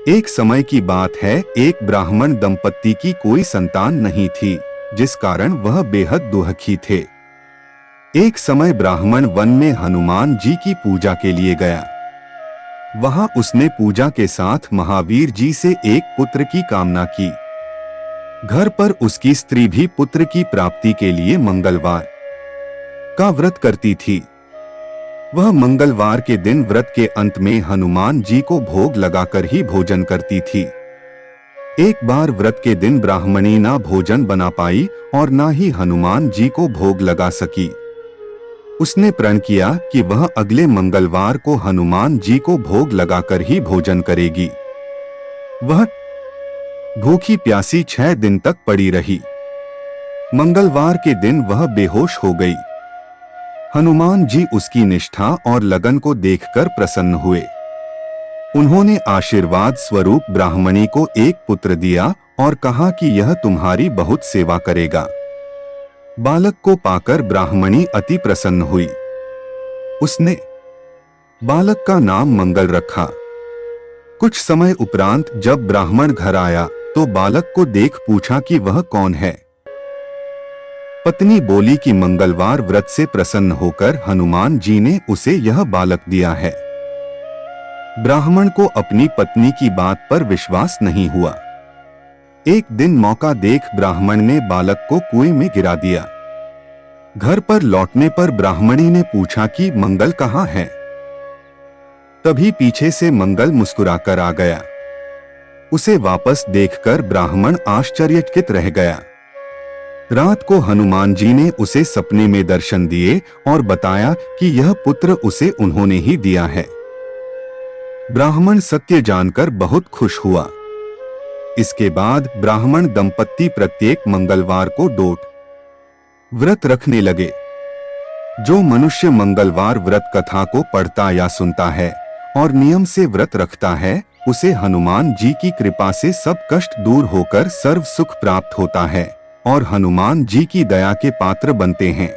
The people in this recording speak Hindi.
एक समय की बात है, एक ब्राह्मण दंपत्ति की कोई संतान नहीं थी, जिस कारण वह बेहद दुखी थे। एक समय ब्राह्मण वन में हनुमान जी की पूजा के लिए गया। वहां उसने पूजा के साथ महावीर जी से एक पुत्र की कामना की। घर पर उसकी स्त्री भी पुत्र की प्राप्ति के लिए मंगलवार का व्रत करती थी। वह मंगलवार के दिन व्रत के अंत में हनुमान जी को भोग लगाकर ही भोजन करती थी। एक बार व्रत के दिन ब्राह्मणी ना भोजन बना पाई और ना ही हनुमान जी को भोग लगा सकी। उसने प्रण किया कि वह अगले मंगलवार को हनुमान जी को भोग लगाकर ही भोजन करेगी। वह भूखी प्यासी 6 दिन तक पड़ी रही। मंगलवार के दिन वह बेहोश हो गई। हनुमान जी उसकी निष्ठा और लगन को देखकर प्रसन्न हुए। उन्होंने आशीर्वाद स्वरूप ब्राह्मणी को एक पुत्र दिया और कहा कि यह तुम्हारी बहुत सेवा करेगा। बालक को पाकर ब्राह्मणी अति प्रसन्न हुई। उसने बालक का नाम मंगल रखा। कुछ समय उपरांत जब ब्राह्मण घर आया तो बालक को देख पूछा कि वह कौन है। पत्नी बोली कि मंगलवार व्रत से प्रसन्न होकर हनुमान जी ने उसे यह बालक दिया है। ब्राह्मण को अपनी पत्नी की बात पर विश्वास नहीं हुआ। एक दिन मौका देख ब्राह्मण ने बालक को कुएं में गिरा दिया। घर पर लौटने पर ब्राह्मणी ने पूछा कि मंगल कहाँ है। तभी पीछे से मंगल मुस्कुराकर आ गया। उसे वापस देखकर ब्राह्मण आश्चर्यचकित रह गया। रात को हनुमान जी ने उसे सपने में दर्शन दिए और बताया कि यह पुत्र उसे उन्होंने ही दिया है। ब्राह्मण सत्य जानकर बहुत खुश हुआ। इसके बाद ब्राह्मण दंपत्ति प्रत्येक मंगलवार को डोट व्रत रखने लगे। जो मनुष्य मंगलवार व्रत कथा को पढ़ता या सुनता है और नियम से व्रत रखता है, उसे हनुमान जी की कृपा से सब कष्ट दूर होकर सर्व सुख प्राप्त होता है और हनुमान जी की दया के पात्र बनते हैं।